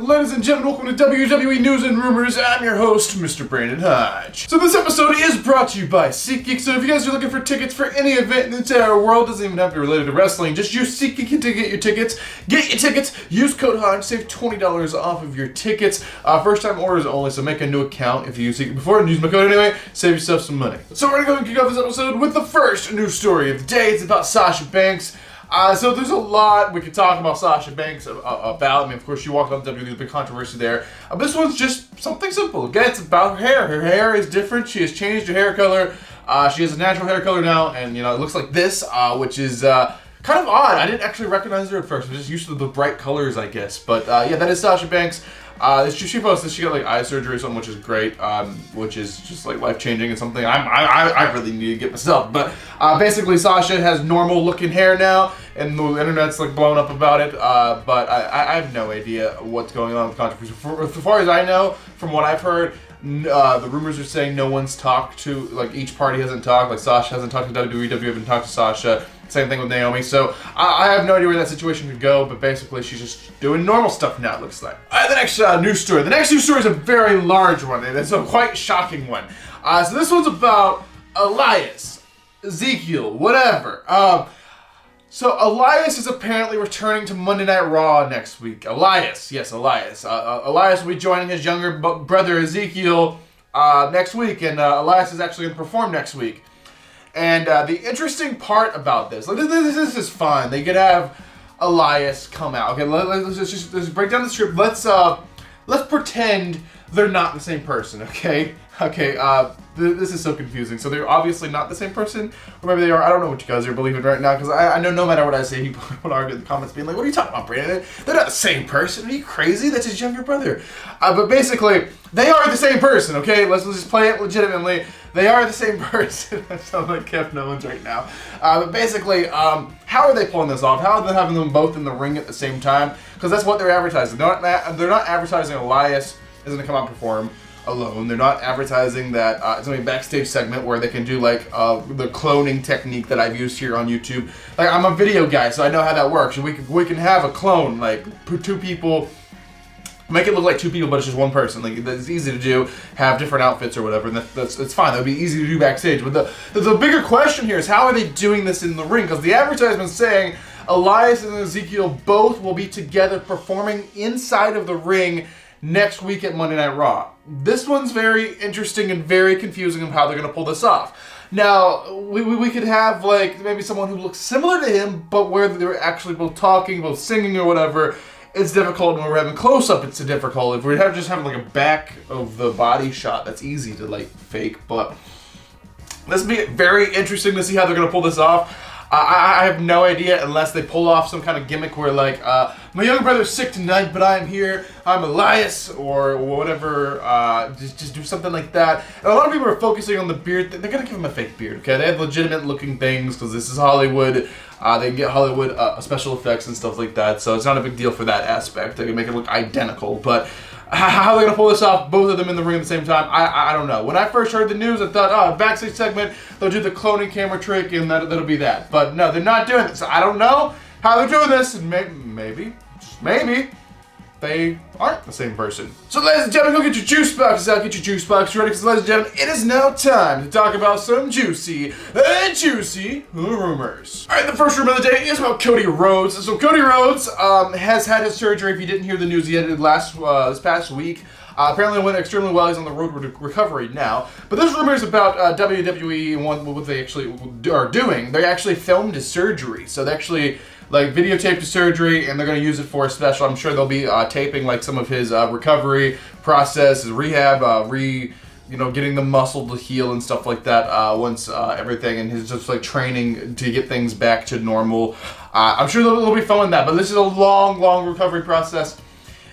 Ladies and gentlemen, welcome to WWE News and Rumors. I'm your host, Mr. Brandon Hodge. So this episode is brought to you by SeatGeek. So if you guys are looking for tickets for any event in the entire world, doesn't even have to be related to wrestling, just use SeatGeek to get your tickets. Get your tickets, use code Hodge, save $20 off of your tickets. First time orders only, so make a new account if you use SeatGeek before and use my code anyway, save yourself some money. So we're gonna go and kick off this episode with the first news story of the day. It's about Sasha Banks. So there's a lot we could talk about Sasha Banks about. I mean, of course, she walked on WWE, there's a big controversy there. This one's just something simple. Again, it's about her hair. Her hair is different. She has changed her hair color. She has a natural hair color now, and you know, it looks like this, which is kind of odd. I didn't actually recognize her at first. I'm just used to the bright colors, I guess. But yeah, that is Sasha Banks. She posted she got like eye surgery or something, which is great, which is just like life-changing and something I really need to get myself. But basically, Sasha has normal looking hair now, and the internet's like blown up about it. But I have no idea what's going on with the controversy. As far as I know, from what I've heard, the rumors are saying no one's talked to, like each party hasn't talked, like Sasha hasn't talked to WWE, WWE hasn't talked to Sasha. Same thing with Naomi, so I have no idea where that situation could go, but basically she's just doing normal stuff now, it looks like. Alright, the next news story. The next news story is a very large one, and it's a quite shocking one. So this one's about Elias, Ezekiel, whatever. So Elias is apparently returning to Monday Night Raw next week. Elias, yes, Elias. Elias will be joining his younger brother Ezekiel next week, and Elias is actually going to perform next week. And the interesting part about this, like this is fun. They could have Elias come out. Okay, let's break down the script. Let's pretend they're not the same person. Okay. This is so confusing. So they're obviously not the same person, or maybe they are. I don't know what you guys are believing right now, because I know no matter what I say, people would argue in the comments being like, "What are you talking about, Brandon? They're not the same person. Are you crazy? That's his younger brother." But basically, they are the same person. Okay, let's just play it legitimately. They are the same person. I sound like Kev Owens right now. But basically, how are they pulling this off? How are they having them both in the ring at the same time? Because that's what they're advertising. They're not advertising Elias is going to come out and perform alone. They're not advertising that it's going to be a backstage segment where they can do like the cloning technique that I've used here on YouTube. Like, I'm a video guy, so I know how that works. And we can have a clone, like put two people, make it look like two people, but it's just one person. Like, it's easy to do, have different outfits or whatever, and that's fine. That would be easy to do backstage. But the bigger question here is, how are they doing this in the ring? Because the advertisement's saying Elias and Ezekiel both will be together performing inside of the ring next week at Monday Night Raw. This one's very interesting and very confusing of how they're going to pull this off. Now, we could have like maybe someone who looks similar to him, but where they're actually both talking, both singing or whatever, it's difficult. And when we're having close-up, it's difficult. If we're just having like a back of the body shot, that's easy to like fake. But this will be very interesting to see how they're going to pull this off. I have no idea unless they pull off some kind of gimmick where like, my younger brother's sick tonight, but I'm here, I'm Elias, or whatever, just do something like that. And a lot of people are focusing on the beard. They're going to give him a fake beard, okay? They have legitimate looking things, because this is Hollywood. They can get Hollywood special effects and stuff like that, so it's not a big deal for that aspect. They can make it look identical, but how they're going to pull this off, both of them in the ring at the same time, I don't know. When I first heard the news, I thought, oh, backstage segment, they'll do the cloning camera trick, and that'll be that. But no, they're not doing it, so I don't know how they're doing this, and maybe, they aren't the same person. So ladies and gentlemen, go get your juice boxes out, get your juice box ready, because ladies and gentlemen, it is now time to talk about some juicy rumors. Alright, the first rumor of the day is about Cody Rhodes. So Cody Rhodes has had his surgery. If you didn't hear the news, he had it this past week. Apparently it went extremely well. He's on the road to recovery now. But this rumor is about WWE and what they actually are doing. They actually filmed his surgery. So they actually like videotaped his surgery, and they're going to use it for a special. I'm sure they'll be taping like some of his recovery process, his rehab, getting the muscle to heal and stuff like that once everything, and his just like training to get things back to normal. I'm sure they'll be filming that, but this is a long recovery process.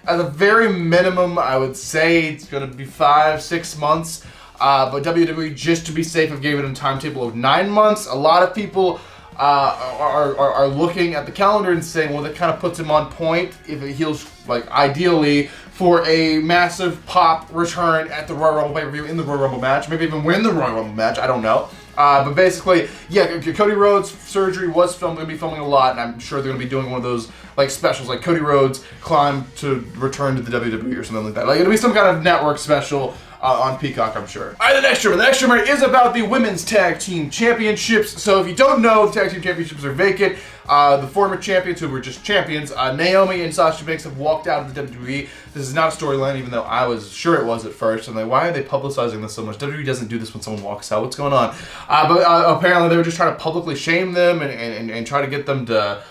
At the very minimum, I would say it's going to be 5-6 months. But WWE, just to be safe, have given it a timetable of 9 months. A lot of people are looking at the calendar and saying, well, that kind of puts him on point if it heals, like, ideally for a massive pop return at the Royal Rumble pay-per-view in the Royal Rumble match, maybe even win the Royal Rumble match, I don't know. But basically, yeah, Cody Rhodes' surgery was filmed. They're going to be filming a lot, and I'm sure they're going to be doing one of those like specials, like Cody Rhodes climb to return to the WWE or something like that. Like it'll be some kind of network special on Peacock, I'm sure. All right, the next rumor. The next rumor is about the Women's Tag Team Championships. So if you don't know, the Tag Team Championships are vacant. The former champions, who were just champions, Naomi and Sasha Banks, have walked out of the WWE. This is not a storyline, even though I was sure it was at first. I'm like, why are they publicizing this so much? WWE doesn't do this when someone walks out. What's going on? But apparently they were just trying to publicly shame them and try to get them to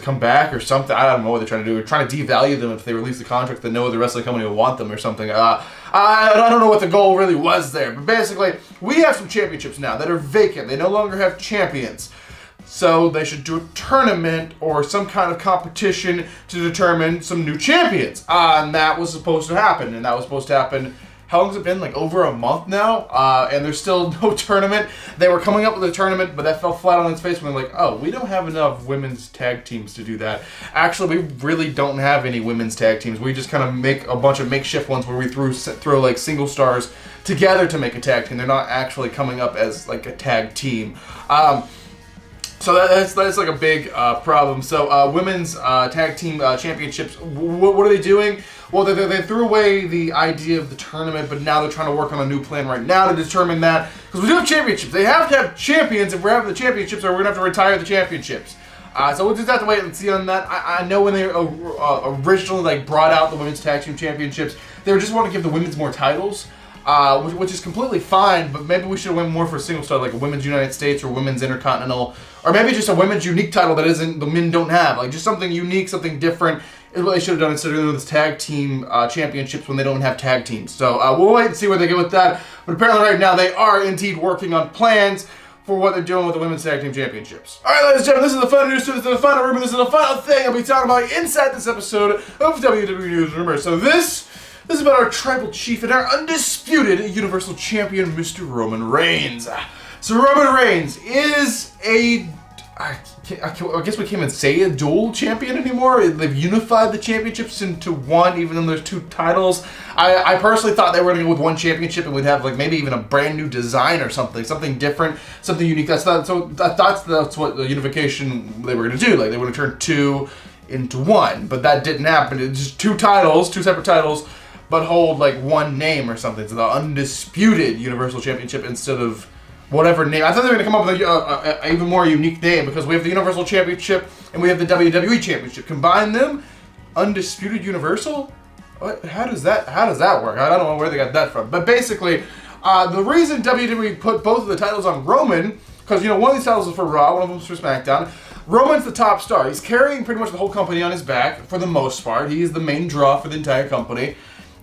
come back or something. I don't know what they're trying to do. They're trying to devalue them if they release the contract that no other wrestling company will want them or something. I don't know what the goal really was there. But basically, we have some championships now that are vacant. They no longer have champions. So they should do a tournament or some kind of competition to determine some new champions. And that was supposed to happen. And that was supposed to happen, how long has it been? Like over a month now? And there's still no tournament. They were coming up with a tournament, but that fell flat on its face when they're like, oh, we don't have enough women's tag teams to do that. Actually, we really don't have any women's tag teams. We just kind of make a bunch of makeshift ones where we throw like single stars together to make a tag team. They're not actually coming up as like a tag team. So that's like a big problem. So women's tag team championships, what are they doing? Well, they threw away the idea of the tournament, but now they're trying to work on a new plan right now to determine that. Because we do have championships. They have to have champions if we're having the championships, or we're going to have to retire the championships. So we'll just have to wait and see on that. I know when they originally like brought out the women's tag team championships, they were just wanting to give the women's more titles. Which is completely fine, but maybe we should have went more for a single star, like a Women's United States or Women's Intercontinental, or maybe just a Women's Unique title that the men don't have. Like just something unique, something different is what they should have done instead of doing this tag team championships when they don't have tag teams. So we'll wait and see where they go with that. But apparently right now they are indeed working on plans for what they're doing with the Women's Tag Team Championships. Alright, ladies and gentlemen, this is the final news, this is the final rumor, this is the final thing I'll be talking about inside this episode of WWE News Rumor. So this is about our tribal chief and our undisputed Universal Champion, Mr. Roman Reigns. So Roman Reigns is I guess we can't even say a dual champion anymore. They've unified the championships into one, even though there's two titles. I personally thought they were going to go with one championship and we'd have like maybe even a brand new design or something different, something unique. That's what the unification they were going to do. Like they were going to turn two into one, but that didn't happen. It's just two separate titles, but hold like one name or something. So the undisputed Universal Championship instead of whatever name. I thought they were going to come up with a even more unique name because we have the Universal Championship and we have the WWE Championship. Combine them, undisputed Universal. What? How does that work? I don't know where they got that from. But basically, the reason WWE put both of the titles on Roman, because one of these titles is for Raw, one of them is for SmackDown. Roman's the top star. He's carrying pretty much the whole company on his back for the most part. He is the main draw for the entire company.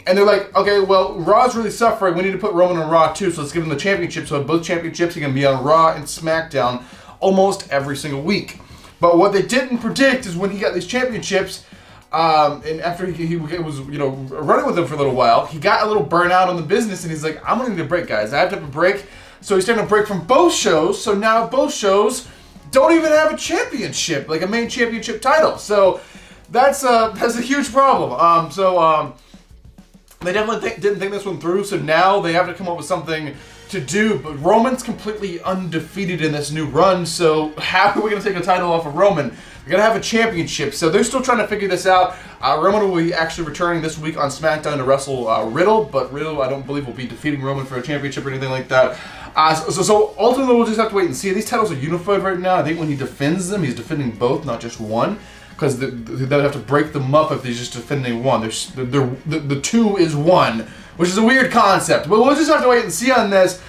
And they're like, okay, well, Raw's really suffering. We need to put Roman on Raw too, so let's give him the championship. So both championships, he can be on Raw and SmackDown almost every single week. But what they didn't predict is when he got these championships, and after he was running with them for a little while, he got a little burnout on the business, and he's like, I'm gonna need a break, guys. I have to have a break. So he's taking a break from both shows. So now both shows don't even have a championship, like a main championship title. So that's a huge problem. They definitely didn't think this one through, so now they have to come up with something to do, but Roman's completely undefeated in this new run, so how are we going to take a title off of Roman? We're going to have a championship, so they're still trying to figure this out. Roman will be actually returning this week on SmackDown to wrestle Riddle, but Riddle I don't believe will be defeating Roman for a championship or anything like that. So ultimately we'll just have to wait and see. These titles are unified right now. I think when he defends them, he's defending both, not just one. Because they'd have to break them up if he's just defending one. The two is one, which is a weird concept. But we'll just have to wait and see on this.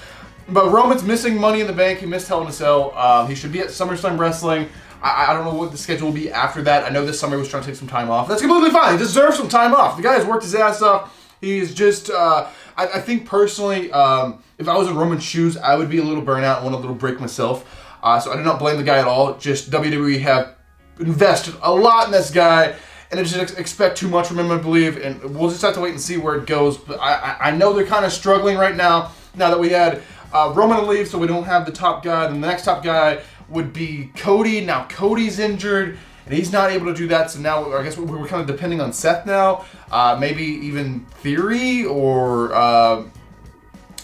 But Roman's missing Money in the Bank. He missed Hell in a Cell. He should be at SummerSlam Wrestling. I don't know what the schedule will be after that. I know this summer he was trying to take some time off. That's completely fine. He deserves some time off. The guy has worked his ass off. He's just, I think personally, if I was in Roman's shoes, I would be a little burnout and want a little break myself. So I do not blame the guy at all. Just WWE have invested a lot in this guy, and I just expect too much from him, I believe, and we'll just have to wait and see where it goes. But I know they're kind of struggling right now that we had Roman leave, so we don't have the top guy. Then the next top guy would be Cody. Now Cody's injured, and he's not able to do that, so now I guess we're kind of depending on Seth now. Maybe even Theory, or I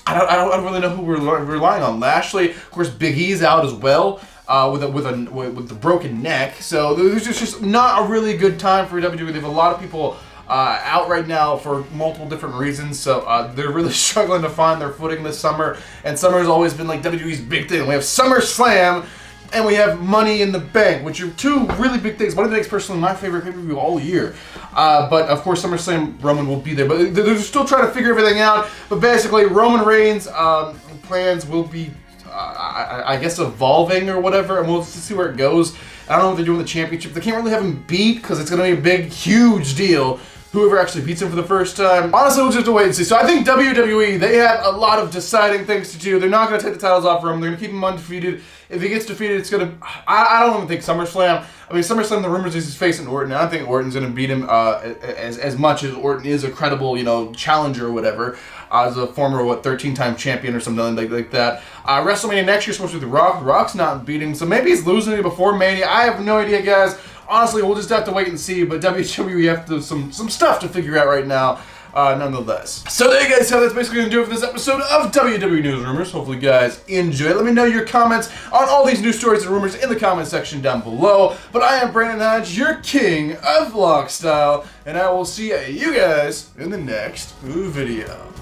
don't really know who we're relying on. Lashley, of course, Big E's out as well. with the broken neck. So there's just not a really good time for WWE. They have a lot of people out right now for multiple different reasons, so they're really struggling to find their footing this summer. And summer has always been like WWE's big thing. We have SummerSlam and we have Money in the Bank, which are two really big things. Money in the Bank is personally my favorite pay-per-view all year. But of course, SummerSlam, Roman will be there. But they're still trying to figure everything out. But basically, Roman Reigns' plans will be, I guess, evolving or whatever, and we'll see where it goes. I don't know what they're doing with the championship. They can't really have him beat because it's going to be a big, huge deal. Whoever actually beats him for the first time. Honestly, we'll just have to wait and see. So I think WWE, they have a lot of deciding things to do. They're not going to take the titles off from him. They're going to keep him undefeated. If he gets defeated, it's going to... I don't even think SummerSlam... I mean, SummerSlam, the rumors is he's facing Orton. I don't think Orton's going to beat him as much as Orton is a credible, challenger or whatever. As a former, 13-time champion or something like that. WrestleMania next year is supposed to be The Rock. The Rock's not beating him, so maybe he's losing it before Mania. I have no idea, guys. Honestly, we'll just have to wait and see, but WWE have to, some stuff to figure out right now, nonetheless. So there you guys have. That's basically going to do it for this episode of WWE News Rumors. Hopefully you guys enjoy it. Let me know your comments on all these news stories and rumors in the comment section down below. But I am Brandon Hodge, your king of vlog style, and I will see you guys in the next video.